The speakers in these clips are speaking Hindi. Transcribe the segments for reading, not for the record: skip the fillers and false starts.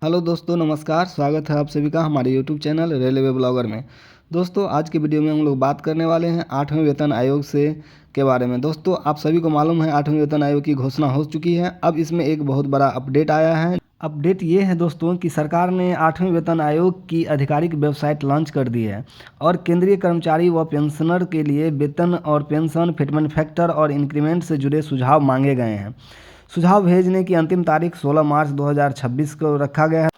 हेलो दोस्तों, नमस्कार। स्वागत है आप सभी का हमारे यूट्यूब चैनल रेलवे ब्लॉगर में। दोस्तों, आज की वीडियो में हम लोग बात करने वाले हैं 8वें वेतन आयोग से के बारे में। दोस्तों, आप सभी को मालूम है 8वें वेतन आयोग की घोषणा हो चुकी है। अब इसमें एक बहुत बड़ा अपडेट आया है। अपडेट ये है दोस्तों कि सरकार ने 8वें वेतन आयोग की आधिकारिक वेबसाइट लॉन्च कर दी है और केंद्रीय कर्मचारी व पेंशनर के लिए वेतन और पेंशन, फिटमेंट फैक्टर और इंक्रीमेंट से जुड़े सुझाव मांगे गए हैं। सुझाव भेजने की अंतिम तारीख 16 मार्च 2026 को रखा गया है।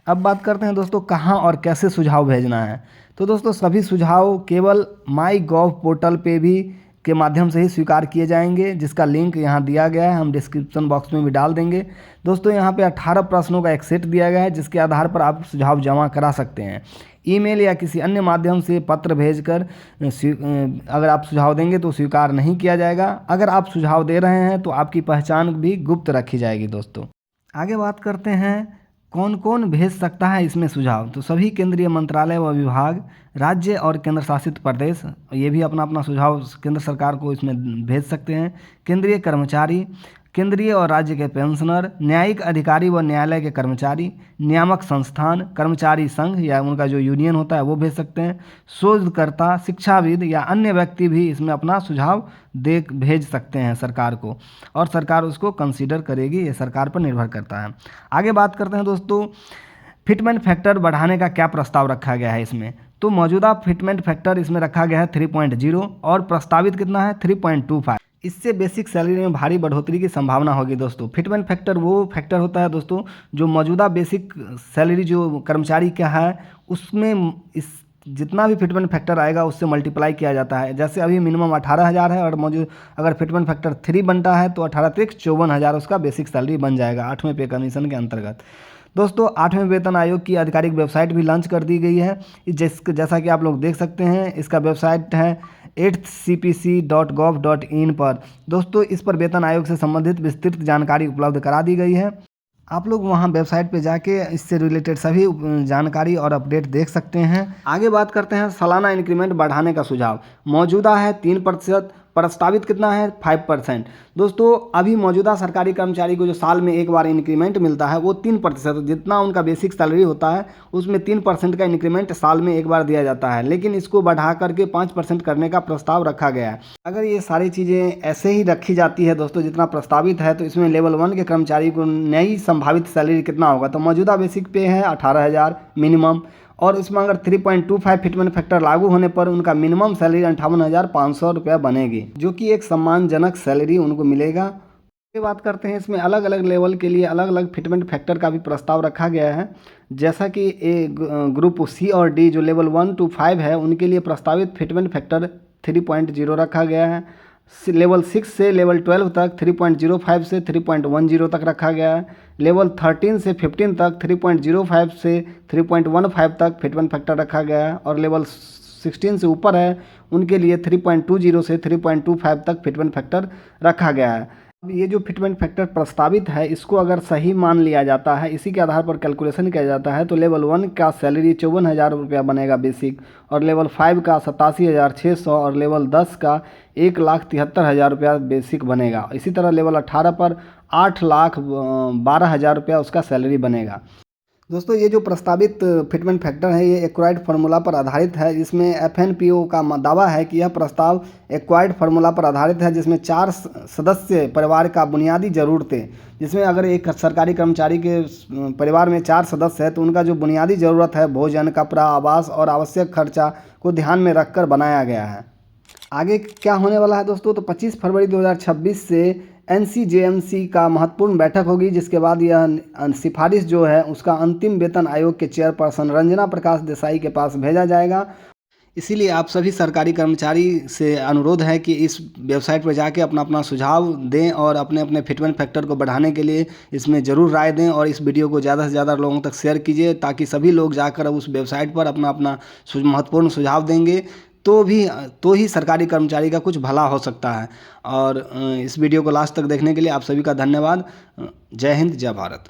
अब बात करते हैं दोस्तों कहाँ और कैसे सुझाव भेजना है। तो दोस्तों, सभी सुझाव केवल माई गॉव पोर्टल पे भी के माध्यम से ही स्वीकार किए जाएंगे, जिसका लिंक यहाँ दिया गया है, हम डिस्क्रिप्शन बॉक्स में भी डाल देंगे। दोस्तों, यहाँ पे 18 प्रश्नों का एक सेट दिया गया है, जिसके आधार पर आप सुझाव जमा करा सकते हैं। ईमेल या किसी अन्य माध्यम से पत्र भेजकर अगर आप सुझाव देंगे तो स्वीकार नहीं किया जाएगा। अगर आप सुझाव दे रहे हैं तो आपकी पहचान भी गुप्त रखी जाएगी। दोस्तों, आगे बात करते हैं कौन कौन भेज सकता है इसमें सुझाव। तो सभी केंद्रीय मंत्रालय व विभाग, राज्य और केंद्र शासित प्रदेश, ये भी अपना अपना सुझाव केंद्र सरकार को इसमें भेज सकते हैं। केंद्रीय कर्मचारी, केंद्रीय और राज्य के पेंशनर, न्यायिक अधिकारी व न्यायालय के कर्मचारी, नियामक संस्थान, कर्मचारी संघ या उनका जो यूनियन होता है वो भेज सकते हैं। शोधकर्ता, शिक्षाविद या अन्य व्यक्ति भी इसमें अपना सुझाव भेज सकते हैं सरकार को, और सरकार उसको कंसीडर करेगी। ये सरकार पर निर्भर करता है। आगे बात करते हैं दोस्तों, फिटमेंट फैक्टर बढ़ाने का क्या प्रस्ताव रखा गया है इसमें। तो मौजूदा फिटमेंट फैक्टर इसमें रखा गया है 3.0 और प्रस्तावित कितना है 3.25। इससे बेसिक सैलरी में भारी बढ़ोतरी की संभावना होगी। दोस्तों, फिटमेंट फैक्टर वो फैक्टर होता है दोस्तों जो मौजूदा बेसिक सैलरी जो कर्मचारी का है उसमें इस जितना भी फिटमेंट फैक्टर आएगा उससे मल्टीप्लाई किया जाता है। जैसे अभी मिनिमम 18,000 है और मौजूद अगर फिटमेंट फैक्टर 3 बनता है तो 18 त्रिक 54,000 उसका बेसिक सैलरी बन जाएगा 8वें पे कमीशन के अंतर्गत। दोस्तों, 8वें वेतन आयोग की आधिकारिक वेबसाइट भी लॉन्च कर दी गई है। जैसा कि आप लोग देख सकते हैं, इसका वेबसाइट है 8thcpc.gov.in पर। दोस्तों, इस पर वेतन आयोग से संबंधित विस्तृत जानकारी उपलब्ध करा दी गई है। आप लोग वहां वेबसाइट पे जाके इससे रिलेटेड सभी जानकारी और अपडेट देख सकते हैं। आगे बात करते हैं सालाना इंक्रीमेंट बढ़ाने का सुझाव। मौजूदा है 3%, प्रस्तावित कितना है 5%। दोस्तों, अभी मौजूदा सरकारी कर्मचारी को जो साल में एक बार इंक्रीमेंट मिलता है वो 3%, जितना उनका बेसिक सैलरी होता है उसमें 3% का इंक्रीमेंट साल में एक बार दिया जाता है, लेकिन इसको बढ़ा करके 5% करने का प्रस्ताव रखा गया है। अगर ये सारी चीज़ें ऐसे ही रखी जाती है दोस्तों जितना प्रस्तावित है, तो इसमें लेवल 1 के कर्मचारी को नई संभावित सैलरी कितना होगा। तो मौजूदा बेसिक पे है 18,000 मिनिमम, और इसमें अगर 3.25 फिटमेंट फैक्टर लागू होने पर उनका मिनिमम सैलरी 58,500 रुपया बनेगी, जो कि एक सम्मानजनक सैलरी उनको मिलेगा। ये बात करते हैं, इसमें अलग अलग लेवल के लिए अलग अलग फिटमेंट फैक्टर का भी प्रस्ताव रखा गया है। जैसा कि ग्रुप सी और डी जो लेवल 1 to 5 है उनके लिए प्रस्तावित फिटमेंट फैक्टर 3.0 रखा गया है। लेवल 6 से लेवल 12 तक 3.05 से 3.10 तक रखा गया है। लेवल 13 से 15 तक 3.05 से 3.15 तक फिटमेंट फैक्टर रखा गया है, और लेवल 16 से ऊपर है उनके लिए 3.20 से 3.25 तक फिटमेंट फैक्टर रखा गया है। अब ये जो फिटमेंट फैक्टर प्रस्तावित है इसको अगर सही मान लिया जाता है, इसी के आधार पर कैलकुलेशन किया जाता है, तो लेवल 1 का सैलरी 54,000 रुपया बनेगा बेसिक, और लेवल 5 का 87,600 और लेवल 10 का 1,73,000 रुपया बेसिक बनेगा। इसी तरह लेवल 18 पर 8,12,000 रुपया उसका सैलरी बनेगा। दोस्तों, ये जो प्रस्तावित फिटमेंट फैक्टर है ये एक्वायर्ड फार्मूला पर आधारित है। इसमें FNPO का दावा है कि यह प्रस्ताव एक्वायर्ड फार्मूला पर आधारित है, जिसमें 4 सदस्य परिवार का बुनियादी ज़रूरतें, जिसमें अगर एक सरकारी कर्मचारी के परिवार में 4 सदस्य है तो उनका जो बुनियादी ज़रूरत है भोजन, कपड़ा, आवास और आवश्यक खर्चा को ध्यान में रखकर बनाया गया है। आगे क्या होने वाला है दोस्तों, तो 25 फरवरी 2026 से NCJMC का महत्वपूर्ण बैठक होगी, जिसके बाद यह सिफारिश जो है उसका अंतिम वेतन आयोग के चेयरपर्सन रंजना प्रकाश देसाई के पास भेजा जाएगा। इसीलिए आप सभी सरकारी कर्मचारी से अनुरोध है कि इस वेबसाइट पर जाके अपना अपना सुझाव दें और अपने अपने फिटमेंट फैक्टर को बढ़ाने के लिए इसमें ज़रूर राय दें, और इस वीडियो को ज़्यादा से ज़्यादा लोगों तक शेयर कीजिए, ताकि सभी लोग जाकर उस वेबसाइट पर अपना अपना महत्वपूर्ण सुझाव देंगे तो ही सरकारी कर्मचारी का कुछ भला हो सकता है। और इस वीडियो को लास्ट तक देखने के लिए आप सभी का धन्यवाद। जय हिंद, जय भारत।